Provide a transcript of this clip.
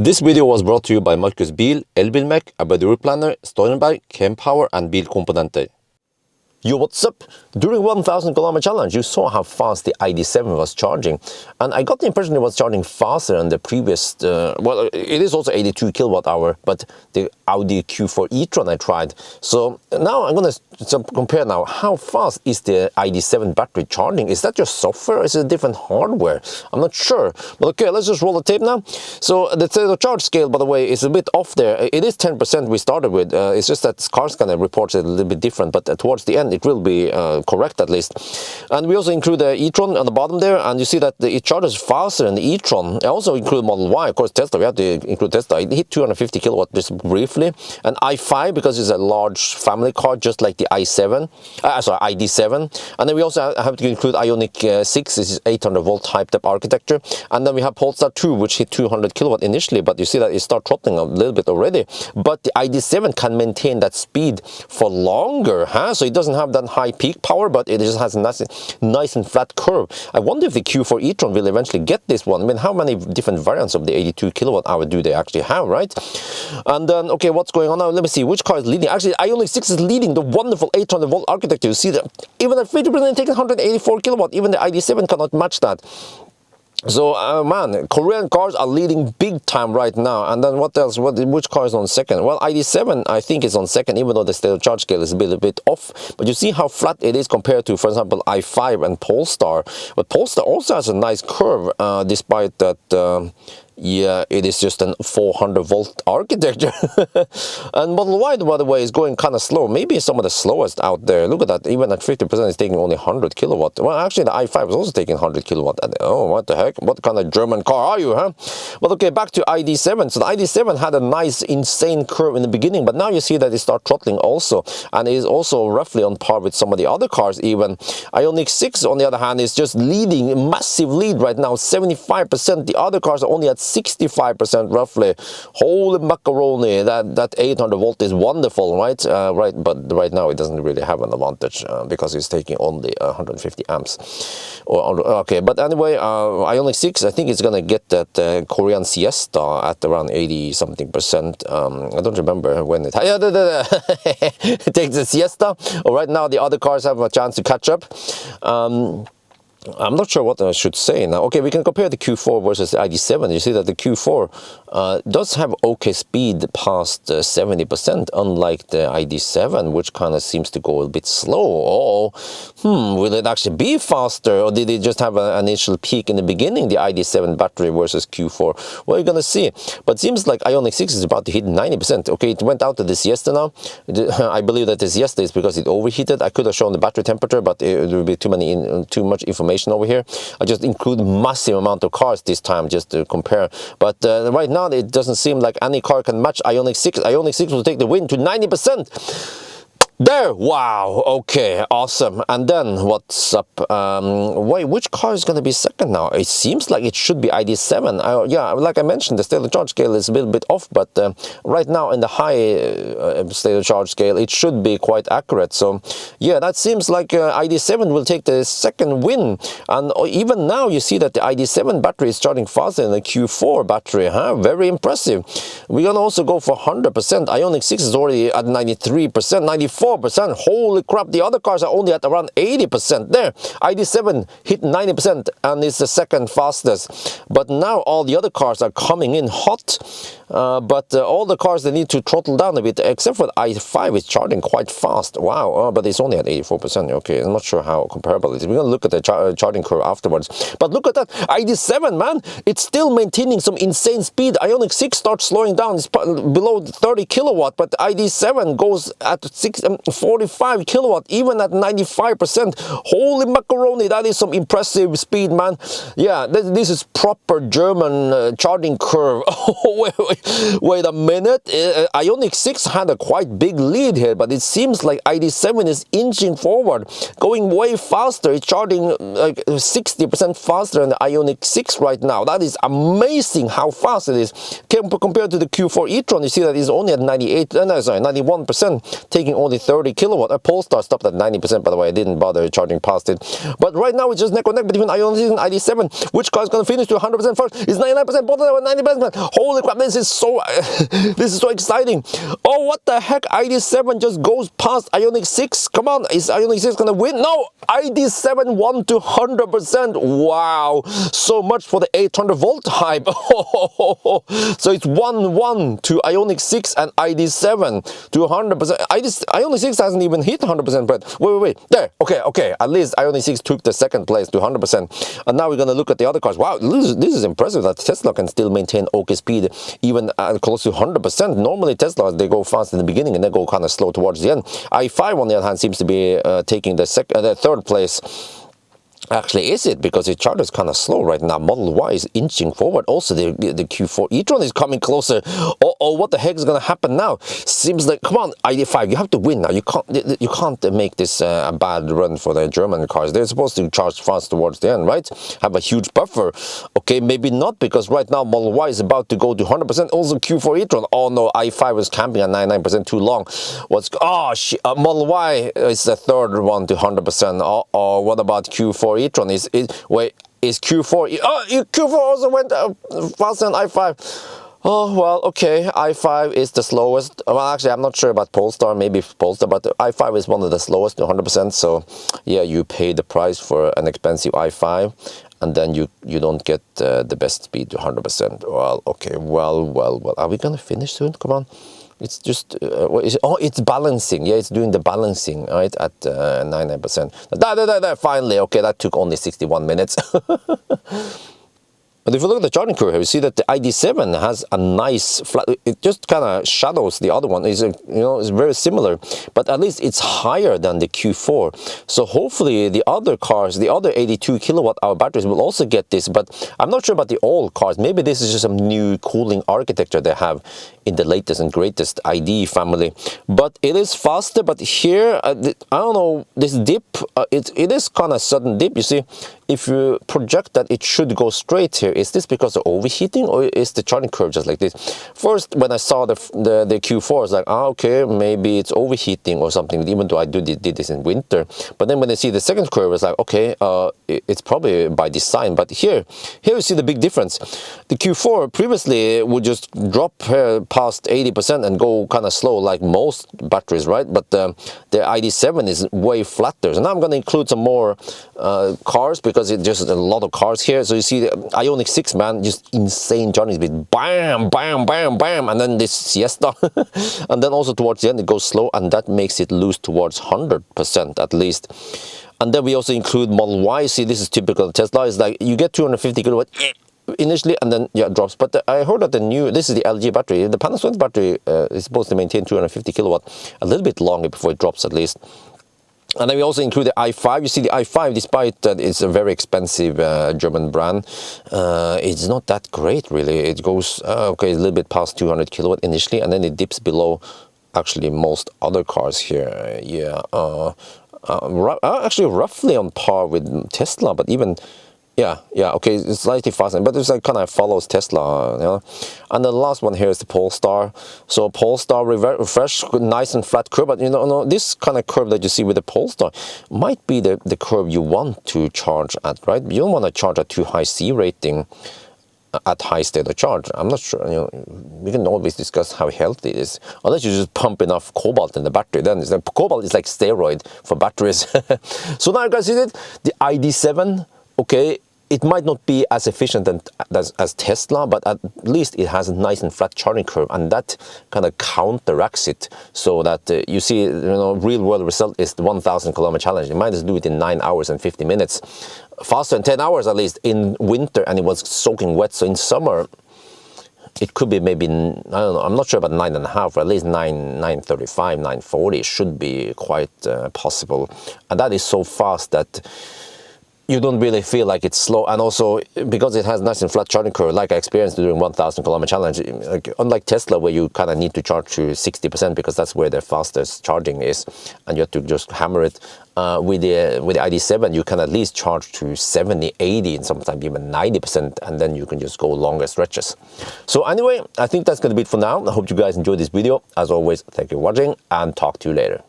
This video was brought to you by Markus Bil, Elbilmek, ABRP, Steurenberg, Kempower and Bilkomponenter. Yo, what's up? During 1000 km challenge, you saw how fast the ID7 was charging. And I got the impression it was charging faster than the previous, well, it is also 82 kWh, but the Audi Q4 e-tron I tried. So now I'm going to compare now, how fast is the ID7 battery charging? Is that just software or is it different hardware? I'm not sure. But okay, let's just roll the tape now. So the charge scale, by the way, is a bit off there. It is 10% we started with. It's just that CarScanner reports it a little bit different, but towards the end, it will be correct at least. And we also include the e-tron on the bottom there, and you see that it charges faster than the e-tron. I also include Model Y, of course Tesla, we have to include Tesla. It hit 250 kilowatt just briefly. And i5, because it's a large family car, just like the ID7. And then we also have to include Ioniq 6, this is 800 volt hyped up architecture. And then we have Polestar 2, which hit 200 kilowatt initially, but you see that it starts throttling a little bit already. But the ID7 can maintain that speed for longer, huh? So it doesn't have that high peak power, but it just has a nice and flat curve. I wonder if the Q4 e-tron will eventually get this one. I mean, how many different variants of the 82 kilowatt hour do they actually have, right? And then, okay, what's going on now? Let me see, which car is leading? Actually, Ioniq 6 is leading the wonderful 800 volt architecture. You see that even at 50% taking 184 kilowatt, even the ID7 cannot match that. So, man, Korean cars are leading big time right now. And then what else? Which car is on second? Well, ID7, I think, is on second, even though the state of charge scale is a bit off. But you see how flat it is compared to, for example, i5 and Polestar. But Polestar also has a nice curve, despite that... yeah, it is just an 400 volt architecture. And Model Y, by the way, is going kind of slow. Maybe some of the slowest out there. Look at that. Even at 50%, it's taking only 100 kilowatt. Well, actually, the i5 is also taking 100 kilowatt. Oh, what the heck? What kind of German car are you, huh? But okay, back to ID7. So the ID7 had a nice, insane curve in the beginning, but now you see that it starts throttling also. And it is also roughly on par with some of the other cars even. Ioniq 6, on the other hand, is just leading, a massive lead right now, 75%. The other cars are only at 65% roughly. Holy macaroni, that 800 volt is wonderful, right? But right now it doesn't really have an advantage because it's taking only 150 amps. Okay, but anyway, Ioniq 6, I think it's gonna get that Korean Siesta at around 80 something%. I don't remember when it takes the Siesta. Right now the other cars have a chance to catch up. I'm not sure what I should say now. Okay, we can compare the Q4 versus the ID7. You see that the Q4 does have okay speed past 70%, unlike the ID7, which kind of seems to go a bit slow. Will it actually be faster, or did it just have an initial peak in the beginning, the ID7 battery versus Q4? Well, you're going to see. But it seems like Ioniq 6 is about to hit 90%. Okay, it went out to the Siesta now. I believe that the Siesta is because it overheated. I could have shown the battery temperature, but it would be too much information over here. I just include massive amount of cars this time just to compare. But right now it doesn't seem like any car can match Ioniq 6. Ioniq 6 will take the win to 90%. There, wow, okay, awesome. And then what's up? Wait, which car is going to be second now? It seems like it should be ID7. Yeah, like I mentioned, the state of charge scale is a little bit off, but right now in the high state of charge scale, it should be quite accurate. So yeah, that seems like ID7 will take the second win. And even now you see that the ID7 battery is charging faster than the Q4 battery, huh? Very impressive. We're going to also go for 100%. Ioniq 6 is already at 93%, 94%. Holy crap, the other cars are only at around 80% there. ID7 hit 90% and is the second fastest. But now all the other cars are coming in hot. But all the cars, they need to throttle down a bit, except for the i5 is charging quite fast. Wow, but it's only at 84%. Okay, I'm not sure how comparable it is. We're going to look at the charging curve afterwards. But look at that, ID7, man, it's still maintaining some insane speed. Ioniq 6 starts slowing down, it's below 30 kilowatt, but ID7 goes at 45 kilowatt, even at 95%. Holy macaroni, that is some impressive speed, man. Yeah, this is proper German charging curve. wait a minute. Ioniq 6 had a quite big lead here, but it seems like ID7 is inching forward, going way faster. It's charging like 60% faster than the Ioniq 6 right now. That is amazing how fast it is. Compared to the Q4 e-tron, you see that it's only at 91%, taking only 30 kilowatt. Polestar stopped at 90%, by the way. I didn't bother charging past it. But right now, it's just neck and neck between Ioniq 6 and ID7. Which car is going to finish to 100% first? It's 99%, both of them are 90%. Holy crap, this is so exciting. Oh, what the heck? ID7 just goes past Ioniq 6. Come on, is Ioniq 6 going to win? No, ID7 won to 100%. Wow, so much for the 800 volt hype. So it's 1-1 to Ioniq 6 and ID7 to 100%. Ioniq 6 hasn't even hit 100%, but wait. There, okay. At least Ioniq 6 took the second place to 100%. And now we're going to look at the other cars. Wow, this is impressive that Tesla can still maintain okay speed even close to 100%. Normally Tesla, they go fast in the beginning and they go kind of slow towards the end. i5 on the other hand seems to be taking the third place. Actually, is it? Because the charger is kind of slow right now. Model Y is inching forward. Also, the Q4 e-tron is coming closer. Oh, what the heck is going to happen now? Seems like, come on, ID5, you have to win now. You can't make this a bad run for the German cars. They're supposed to charge fast towards the end, right? Have a huge buffer. Okay, maybe not, because right now Model Y is about to go to 100%. Also, Q4 e-tron. Oh no, i5 is camping at 99% too long. Model Y is the third one to 100%. Oh, what about Q4 e-tron? Is Q4? Q4 also went faster than i5. Oh, well, okay, i5 is the slowest. Well, actually, I'm not sure about Polestar, maybe Polestar, but i5 is one of the slowest to 100%. So, yeah, you pay the price for an expensive i5, and then you don't get the best speed to 100%. Well, okay, well. Are we going to finish soon? Come on. It's just, it's balancing. Yeah, it's doing the balancing, right, at 99%. Finally, okay, that took only 61 minutes. But if you look at the charging curve here, you see that the ID7 has a nice flat. It just kind of shadows the other one. It's very similar, but at least it's higher than the Q4. So hopefully the other cars, the other 82 kilowatt-hour batteries will also get this. But I'm not sure about the old cars. Maybe this is just some new cooling architecture they have in the latest and greatest ID family. But it is faster. But here, I don't know, this dip, it is kind of sudden dip. You see, if you project that it should go straight here, is this because of overheating, or is the charging curve just like this? First, when I saw the Q4, I was like, okay, maybe it's overheating or something, even though I did this in winter. But then when I see the second curve, it's like, okay, it's probably by design. But here you see the big difference. The Q4 previously would just drop past 80% and go kind of slow like most batteries, right? But the ID7 is way flatter. So now I'm going to include some more cars, because it's just a lot of cars here. So you see the Ioniq 6, man, just insane charging speed. Bam, bam, bam, bam. And then this siesta. And then also towards the end, it goes slow, and that makes it lose towards 100% at least. And then we also include Model Y. See, this is typical Tesla. It's like you get 250 kilowatt initially, and then it drops. But I heard that this is the LG battery. The Panasonic battery is supposed to maintain 250 kilowatt a little bit longer before it drops at least. And then we also include the i5. You see the i5, despite that it's a very expensive German brand, it's not that great really. It goes, okay, a little bit past 200 kilowatt initially, and then it dips below actually most other cars here. Yeah, actually roughly on par with Tesla, but even... Yeah, okay, it's slightly faster, but it's like kind of follows Tesla, you know. And the last one here is the Polestar. So Polestar refresh, nice and flat curve, but this kind of curve that you see with the Polestar might be the curve you want to charge at, right? You don't want to charge at too high C rating at high state of charge. I'm not sure, we can always discuss how healthy it is, unless you just pump enough cobalt in the battery. Then cobalt is like steroid for batteries. So now you guys see it, the ID7. Okay, it might not be as efficient as Tesla, but at least it has a nice and flat charging curve, and that kind of counteracts it, so that you see, real world result is the 1,000 kilometer challenge. You might just do it in 9 hours and 50 minutes, faster than 10 hours at least in winter, and it was soaking wet. So in summer, it could be maybe, I don't know, I'm not sure about 9.5, or at least 9:35, 9:40 should be quite possible, and that is so fast that you don't really feel like it's slow, and also because it has nice and flat charging curve, like I experienced during 1,000 kilometer challenge. Like, unlike Tesla, where you kind of need to charge to 60% because that's where the fastest charging is, and you have to just hammer it. With the ID7, you can at least charge to 70, 80, and sometimes even 90%, and then you can just go longer stretches. So anyway, I think that's going to be it for now. I hope you guys enjoyed this video. As always, thank you for watching, and talk to you later.